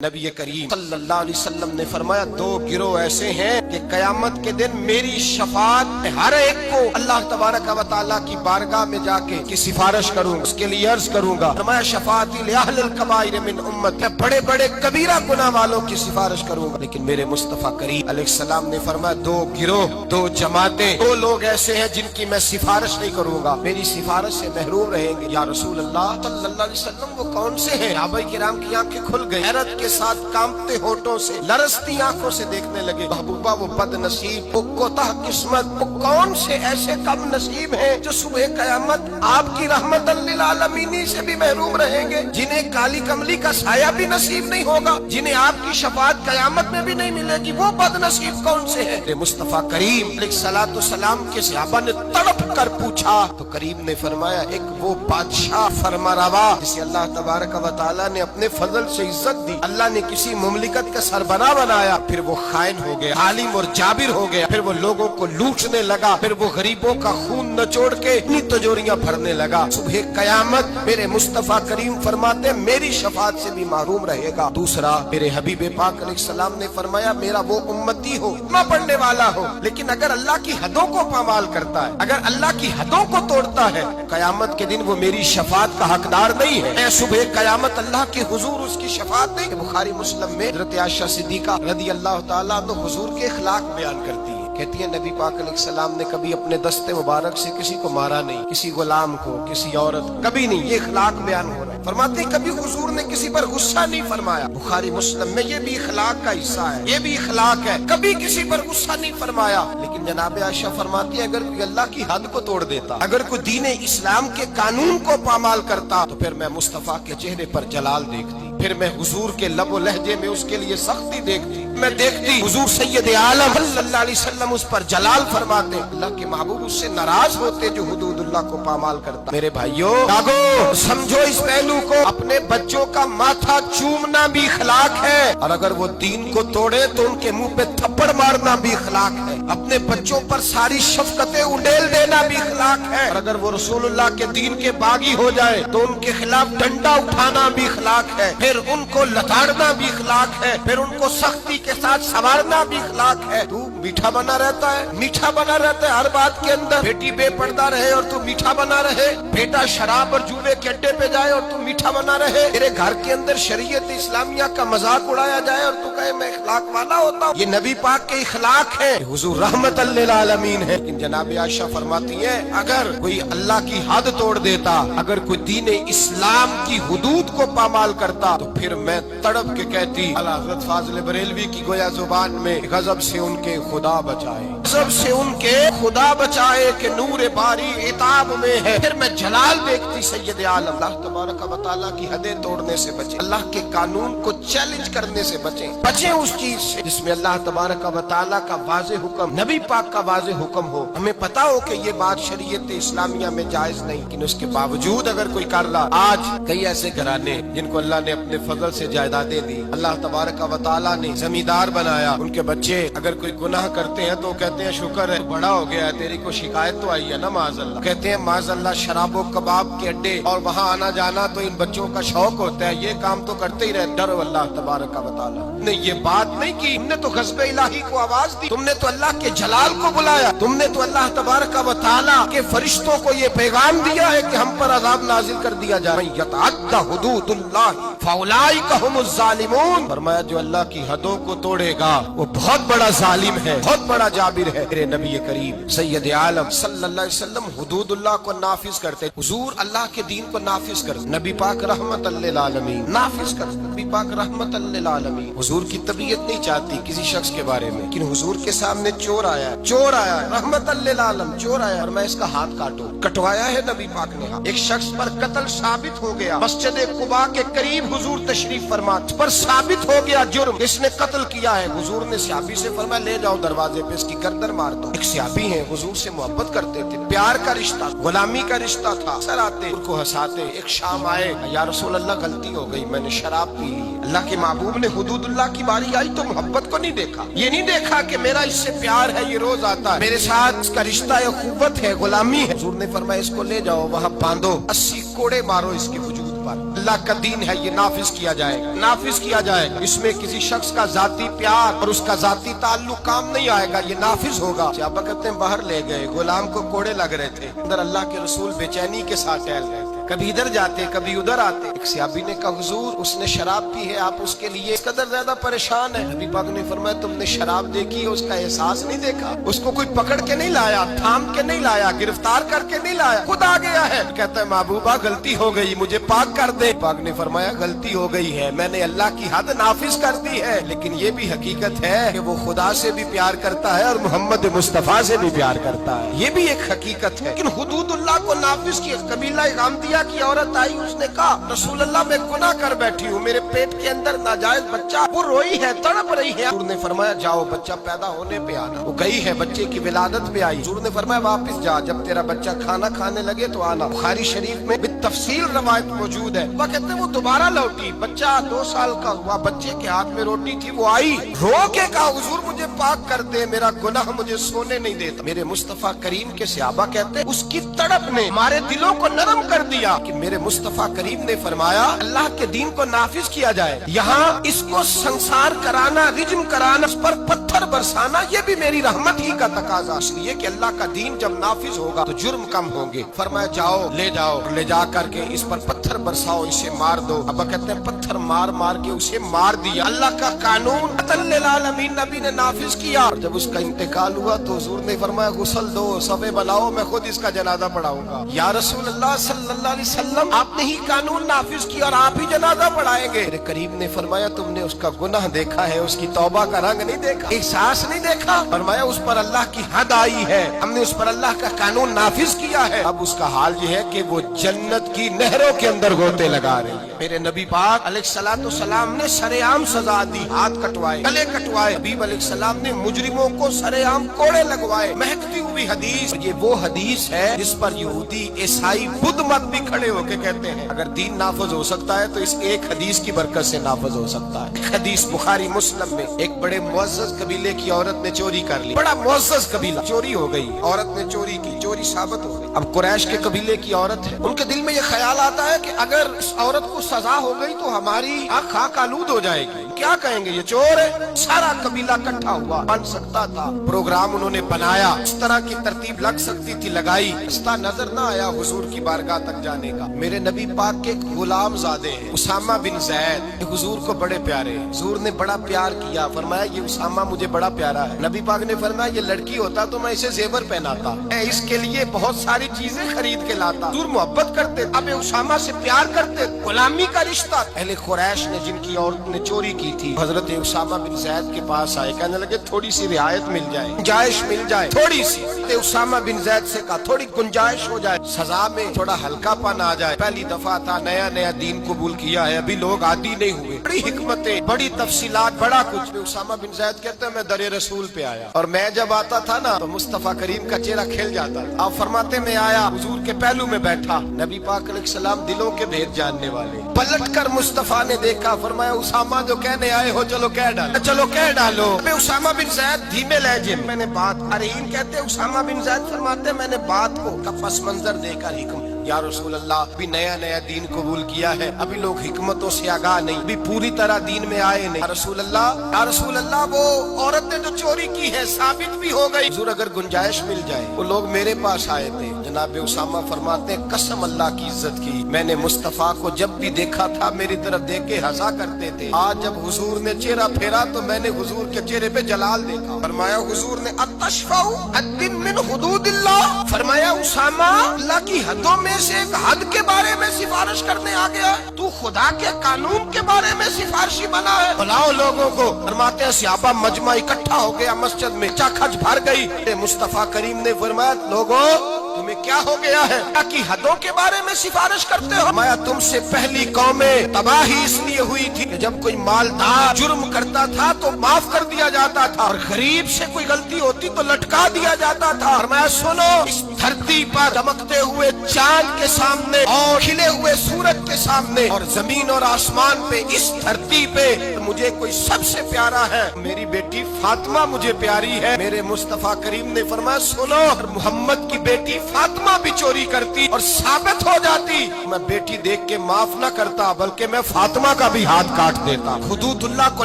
نبی کریم صلی اللہ علیہ وسلم نے فرمایا دو گروہ ایسے ہیں کہ قیامت کے دن میری شفاعت ہر ایک کو اللہ تبارک و تعالیٰ کی بارگاہ میں جا کے کی سفارش کروں گا، اس کے لیے عرض کروں گا۔ فرمایا شفاعتی لأہل الکبائر من امت، میں بڑے بڑے کبیرہ گناہ والوں کی سفارش کروں گا، لیکن میرے مصطفیٰ کریم علیہ السلام نے فرمایا دو گروہ، دو جماعتیں، دو لوگ ایسے ہیں جن کی میں سفارش نہیں کروں گا، میری سفارش سے محروم رہیں گے۔ یا رسول اللہ صلی اللہ علیہ وسلم وہ کون سے ہیں؟ صحابہ کرام کی آنکھیں کھل گئی، حیرت کے ساتھ کامتے ہونٹوں سے لرزتی آنکھوں سے دیکھنے لگے۔ محبوبہ وہ بد نصیب، وہ کوتاہ قسمت، وہ کون سے ایسے کم نصیب ہیں جو صبح قیامت آپ کی رحمت للعالمین سے بھی محروم رہیں گے، جنہیں کالی کملی کا سایہ بھی نصیب نہیں ہوگا، جنہیں آپ کی شفاعت قیامت میں بھی نہیں ملے گی، وہ بد نصیب کون سے ہیں؟ مصطفیٰ کریم علیہ الصلوۃ والسلام کے صحابہ نے تڑپ کر پوچھا تو کریم نے فرمایا ایک وہ بادشاہ فرمانروا جسے اللہ تبارک و تعالیٰ نے اپنے فضل سے عزت دی، اللہ نے کسی مملکت کا سربراہ بنایا، پھر وہ خائن ہو گیا، عالم اور جابر ہو گیا، پھر وہ لوگوں کو لوٹنے لگا، پھر وہ غریبوں کا خون نچوڑ کے اپنی تجوریاں بھرنے لگا۔ صبح قیامت میرے مصطفیٰ کریم فرماتے میری شفاعت سے بھی محروم رہے گا۔ دوسرا میرے حبیب پاک علیہ السلام نے فرمایا میرا وہ امتی ہو، نہ پڑھنے والا ہو، لیکن اگر اللہ کی حدوں کو پامال کرتا ہے، اگر اللہ کی حدوں کو توڑتا ہے، قیامت کے دن وہ میری شفاعت کا حقدار نہیں ہے۔ اے صبح قیامت اللہ کے حضور اس کی شفاعت نہیں۔ بخاری مسلم میں حضرت عائشہ صدیقہ رضی اللہ تعالیٰ عنہ حضور کے اخلاق بیان کرتی ہے، کہتی ہے نبی پاک علیہ السلام نے کبھی اپنے دستے مبارک سے کسی کو مارا نہیں، کسی غلام کو، کسی عورت کو، کبھی نہیں۔ یہ اخلاق بیان ہو رہا ہے۔ فرماتی کبھی حضور نے کسی پر غصہ نہیں فرمایا۔ بخاری مسلم میں یہ بھی اخلاق کا حصہ ہے، یہ بھی اخلاق ہے، کبھی کسی پر غصہ نہیں فرمایا۔ لیکن جناب عائشہ فرماتی ہے اگر کوئی اللہ کی حد کو توڑ دیتا، اگر کوئی دین اسلام کے قانون کو پامال کرتا تو پھر میں مصطفیٰ کے چہرے پر جلال دیکھتی، پھر میں حضور کے لب و لہجے میں اس کے لیے سختی دیکھتی، میں دیکھتی حضور سید عالم صلی اللہ علیہ وسلم اس پر جلال فرماتے، اللہ کے محبوب اس سے ناراض ہوتے جو حدود اللہ کو پامال کرتا۔ میرے بھائیوں جاگو، سمجھو اس پہلو کو، اپنے بچوں کا ماتھا چومنا بھی اخلاق ہے، اور اگر وہ دین کو توڑے تو ان کے منہ پہ تھپڑ مارنا بھی اخلاق ہے، اپنے بچوں پر ساری شفقتیں انڈیل دینا بھی اخلاق ہے، اور اگر وہ رسول اللہ کے دین کے باغی ہو جائے تو ان کے خلاف ڈنڈا اٹھانا بھی اخلاق ہے، پھر ان کو لتاڑنا بھی اخلاق ہے، پھر ان کو سختی کے ساتھ سنوارنا بھی اخلاق ہے۔ تو میٹھا بنا رہتا ہے، میٹھا بنا رہتا ہے ہر بات کے اندر، بیٹی بے پردہ رہے اور تو میٹھا بنا رہے، بیٹا شراب اور جوے کے اڈے پہ جائے اور تو میٹھا بنا رہے، تیرے گھر کے اندر شریعت اسلامیہ کا مذاق اڑایا جائے اور تو کہے میں اخلاق والا ہوتا ہوں۔ یہ نبی پاک کے اخلاق ہیں، حضور رحمت للعالمین ہے۔ لیکن جناب عائشہ فرماتی ہیں اگر کوئی اللہ کی حد توڑ دیتا، اگر کوئی دین اسلام کی حدود کو پامال کرتا تو پھر میں تڑپ کے کہتی اعلیٰ حضرت فاضل بریلوی کی گویا زبان میں غضب سے ان کے خدا بچائے، غضب سے ان کے خدا بچائے کہ نور باری عتاب میں ہے۔ پھر میں جلال دیکھتی سید عالم، اللہ تبارک و تعالیٰ کی حدیں توڑنے سے بچیں، اللہ کے قانون کو چیلنج کرنے سے بچیں اس چیز سے جس میں اللہ تبارک و تعالیٰ کا واضح حکم، نبی پاک کا واضح حکم ہو، ہمیں پتا ہو کہ یہ بات شریعت اسلامیہ میں جائز نہیں، لیکن اس کے باوجود اگر کوئی کر رہا۔ آج کئی ایسے گھرانے جن کو اللہ نے اپنے فضل سے جائیدادیں دی، اللہ تبارک و تعالیٰ نے زمیندار بنایا، ان کے بچے اگر کوئی گناہ کرتے ہیں تو کہتے ہیں شکر ہے بڑا ہو گیا ہے، تیری کو شکایت تو آئی ہے نا معاذ اللہ، کہتے ہیں معاذ اللہ شراب و کباب کے اڈے اور وہاں آنا جانا تو ان بچوں کا شوق ہوتا ہے، یہ کام تو کرتے ہی رہتے۔ ڈرو اللہ تبارک و تعالیٰ نے یہ بات نہیں کی، تم نے تو غضب الہی کو آواز دی، تم نے تو اللہ کے جلال کو بلایا، تم نے تو اللہ تبارک و تعالیٰ کے فرشتوں کو یہ پیغام دیا ہے کہ ہم پر عذاب نازل کر دیا جائے۔ من یتعدی حدود اللہ فاولئک هم الظالمون، فرمایا جو اللہ کی حدوں کو توڑے گا وہ بہت بڑا ظالم ہے، بہت بڑا جابر ہے۔ میرے نبی کریم سید عالم صلی اللہ علیہ وسلم حدود اللہ کو نافذ کرتے، حضور اللہ کے دین کو نافذ کرتے، نبی پاک رحمت للعالمین نافذ کرتے، نبی پاک رحمت للعالمین۔ حضور کی طبیعت نہیں چاہتی کسی شخص کے بارے میں، لیکن حضور کے سامنے چور آیا ہے رحمت للعالم، چور آیا اور میں اس کا ہاتھ کاٹوں، کٹوایا ہے نبی پاک نے۔ ایک شخص پر قتل ثابت ہو گیا، مسجد قباء کے قریب حضور تشریف فرما، پر ثابت ہو گیا جرم، اس نے قتل کیا ہے۔ حضور نے صحابی سے فرمایا لے جاؤ دروازے پہ اس کی گردن مار دو۔ ایک صحابی ہیں حضور سے محبت کرتے تھے، پیار کا رشتہ، غلامی کا رشتہ تھا، سر آتے ان کو ہنساتے۔ ایک شام آئے یا رسول اللہ غلطی ہو گئی، میں نے شراب پی لی۔ اللہ کے محبوب نے حدود اللہ کی باری آئی تو محبت کو نہیں دیکھا، یہ نہیں دیکھا کہ میرا اس سے پیار ہے، یہ روز آتا ہے میرے ساتھ، اس کا رشتہ ہے، قوت ہے، غلامی ہے۔ حضور نے فرمایا اس کو لے جاؤ وہاں باندھو، 80 کوڑے مارو اس کے وجود پر اللہ کا دین ہے یہ نافذ کیا جائے گا، نافذ کیا جائے گا۔ اس میں کسی شخص کا ذاتی پیار اور اس کا ذاتی تعلق کام نہیں آئے گا، یہ نافذ ہوگا۔ صحابہ کہتے ہیں باہر لے گئے، غلام کو کوڑے لگ رہے تھے، اندر اللہ کے رسول بے چینی کے ساتھ ٹہل رہے تھے، کبھی ادھر جاتے کبھی ادھر آتے۔ ایک صحابی نے کہا حضور اس نے شراب پی ہے، آپ اس کے لیے اس قدر زیادہ پریشان ہے؟ نبی پاک نے فرمایا تم نے شراب دیکھی ہے، اس کا احساس نہیں دیکھا؟ اس کو کوئی پکڑ کے نہیں لایا، تھام کے نہیں لایا، گرفتار کر کے نہیں لایا، خود آ گیا ہے۔ کہتا ہے محبوبہ غلطی ہو گئی، مجھے پاک کر دے۔ پاک نے فرمایا غلطی ہو گئی ہے، میں نے اللہ کی حد نافذ کر دی ہے، لیکن یہ بھی حقیقت ہے کہ وہ خدا سے بھی پیار کرتا ہے اور محمد مصطفیٰ سے بھی پیار کرتا ہے، یہ بھی ایک حقیقت ہے۔ لیکن حدود اللہ کو نافذ کیا۔ قبیلہ غامدیہ کی عورت آئی، اس نے کہا رسول اللہ میں گناہ کر بیٹھی ہوں، میرے پیٹ کے اندر ناجائز بچہ وہ روئی ہے، تڑپ رہی ہے۔ حضور نے فرمایا جاؤ بچہ پیدا ہونے پہ آنا۔ وہ گئی ہے، بچے کی ولادت پہ آئی۔ حضور نے فرمایا واپس جا، جب تیرا بچہ کھانا کھانے لگے تو آنا۔ بخاری شریف میں بالتفصیل روایت موجود ہے۔ وہ کہتے ہیں وہ دوبارہ لوٹی، بچہ 2 سال کا ہوا، بچے کے ہاتھ میں روٹی تھی، وہ آئی رو کے کہا حضور مجھے پاک کر دے، میرا گناہ مجھے سونے نہیں دیتا۔ میرے مصطفیٰ کریم کے صحابہ کہتے ہیں اس کی تڑپ نے ہمارے دلوں کو نرم کر دیا کہ میرے مصطفیٰ کریم نے فرمایا اللہ کے دین کو نافذ کیا جائے، یہاں اس کو سنسار کرانا، رجم کرانا، اس پر پتھر برسانا، یہ بھی میری رحمت ہی کا تقاضا، اس لیے کہ اللہ کا دین جب نافذ ہوگا تو جرم کم ہوں گے۔ فرمایا جاؤ لے جا کر کے اس پر پتھر برساؤ، اسے مار دو۔ ابا کہتے ہیں پتھر مار مار کے اسے مار دیا۔ اللہ کا قانون عطل للعالمین نبی نے نافذ کیا، اور جب اس کا انتقال ہوا تو حضور نے فرمایا غسل دو، صفے بناؤ، میں خود اس کا جنازہ پڑھاؤں گا۔ یا رسول اللہ صلی اللہ علیہ وسلم آپ نے ہی قانون نافذ کیا اور آپ ہی جنازہ پڑھائیں گے؟ میرے کریم نے فرمایا تم نے اس کا گناہ دیکھا ہے، اس کی توبہ کا رنگ نہیں دیکھا، احساس نہیں دیکھا؟ فرمایا اس پر اللہ کی حد آئی ہے، ہم نے اس پر اللہ کا قانون نافذ کیا ہے، اب اس کا حال یہ ہے کہ وہ جنت کی نہروں کے اندر غوطے لگا رہی ہے۔ میرے نبی پاک علیہ الصلوۃ والسلام نے سرے عام سزا دی، ہاتھ کٹوائے، گلے کٹوائے۔ حبیب علیہ السلام نے مجرموں کو سرے عام کوڑے لگوائے۔ مہکتی ہوئی حدیث، یہ وہ حدیث ہے جس پر یہودی عیسائی بدھ مت بھی کھڑے ہو کے کہتے ہیں اگر دین نافذ ہو سکتا ہے تو اس ایک حدیث کی برکت سے نافذ ہو سکتا ہے۔ ایک حدیث بخاری مسلم میں، ایک بڑے معزز قبیلے کی عورت نے چوری کر لی، بڑا معزز قبیلہ، چوری ہو گئی، عورت نے چوری کی، چوری ثابت ہو گئی۔ اب قریش کے قبیلے کی عورت ہے، ان کے دل میں یہ خیال آتا ہے کہ اگر اس عورت کو سزا ہو گئی تو ہماری آنکھ خاک آلود ہو جائے گی، کیا کہیں گے یہ چور ہے۔ سارا قبیلہ اکٹھا ہوا، بن سکتا تھا، پروگرام انہوں نے بنایا، اس طرح کی ترتیب لگ سکتی تھی، لگائی، رستہ نظر نہ آیا حضور کی بارگاہ تک جانے کا۔ میرے نبی پاک کے غلام زادے ہیں اسامہ بن زید، حضور کو بڑے پیارے ہیں، حضور نے بڑا پیار کیا، فرمایا یہ اسامہ مجھے بڑا پیارا ہے۔ نبی پاک نے فرمایا یہ لڑکی ہوتا تو میں اسے زیور پہناتا، میں اس کے لیے بہت ساری چیزیں خرید کے لاتا۔ حضور محبت کرتے، اب اسامہ سے پیار کرتے، غلامی کا رشتہ۔ اہل قریش نے جن کی عورت نے چوری کی تھی حضرت اسامہ بن زید کے پاس آئے، کہنے لگے تھوڑی سی رعایت مل جائے، گنجائش مل جائے تھوڑی سی۔ اسامہ بن زید سے کہا تھوڑی گنجائش ہو جائے، سزا میں تھوڑا ہلکا پن آ جائے، پہلی دفعہ تھا، نیا نیا دین قبول کیا ہے، ابھی لوگ عادی نہیں ہوئے، بڑی حکمتیں، بڑی تفصیلات، بڑا کچھ۔ اسامہ بن زید کہتے ہیں میں در رسول پہ آیا، اور میں جب آتا تھا نا تو مصطفیٰ کریم کا چہرہ کھل جاتا تھا۔ آپ فرماتے میں آیا، حضور کے پہلو میں بیٹھا، نبی پاک علیہ السلام دلوں کے بھید جاننے والے، پلٹ کر مصطفیٰ نے دیکھا، فرمایا اسامہ جو کہنے آئے ہو چلو کہہ ڈالو، چلو کہہ ڈالو۔ میں اسامہ بن زید دھیمے لہجے میں نے بات، ارہین کہتے اسامہ بن زید فرماتے میں نے بات کو کا پس منظر دیکھا، حکم یا رسول اللہ ابھی نیا نیا دین قبول کیا ہے، ابھی لوگ حکمتوں سے آگاہ نہیں، ابھی پوری طرح دین میں آئے نہیں۔ یا رسول اللہ وہ عورت نے جو چوری کی ہے ثابت بھی ہو گئی، حضور اگر گنجائش مل جائے، وہ لوگ میرے پاس آئے تھے۔ جناب اسامہ فرماتے ہیں قسم اللہ کی عزت کی، میں نے مصطفیٰ کو جب بھی دیکھا تھا میری طرف دیکھ کے ہنسا کرتے تھے، آج جب حضور نے چہرہ پھیرا تو میں نے حضور کے چہرے پہ جلال دیکھا۔ فرمایا حضور نے اتشفع حد من حدود اللہ، فرمایا اسامہ اللہ کی حدوں میں سے ایک حد کے بارے میں سفارش کرنے آ گیا ہے، تو خدا کے قانون کے بارے میں سفارشی بنا ہے، بلاؤ لوگوں کو۔ فرماتے ہیں صحابہ مجمع اکٹھا ہو گیا مسجد میں، چاکھچ بھر گئی۔ مصطفیٰ کریم نے فرمایا لوگوں تمہیں کیا ہو گیا ہے، اللہ کی حدوں کے بارے میں سفارش کرتے ہو؟ فرمایا تم سے پہلی قومیں تباہی اس لیے ہوئی تھی کہ جب کوئی مالدار جرم کرتا تھا تو معاف کر دیا جاتا تھا، اور غریب سے کوئی غلطی ہوتی تو لٹکا دیا جاتا تھا۔ فرمایا سنو، اس دھرتی پر چمکتے ہوئے چاند کے سامنے اور کھلے ہوئے سورج کے سامنے اور زمین اور آسمان پہ، اس دھرتی پہ مجھے کوئی سب سے پیارا ہے، میری بیٹی فاطمہ مجھے پیاری ہے۔ میرے مصطفیٰ کریم نے فرمایا سنو، اگر محمد کی بیٹی فاطمہ بھی چوری کرتی اور ثابت ہو جاتی، میں بیٹی دیکھ کے معاف نہ کرتا بلکہ میں فاطمہ کا بھی ہاتھ کاٹ دیتا، حدود اللہ کو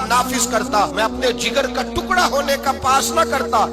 نافذ کرتا، میں اپنے جگر کا ٹکڑا ہونے کا پاس نہ کرتا،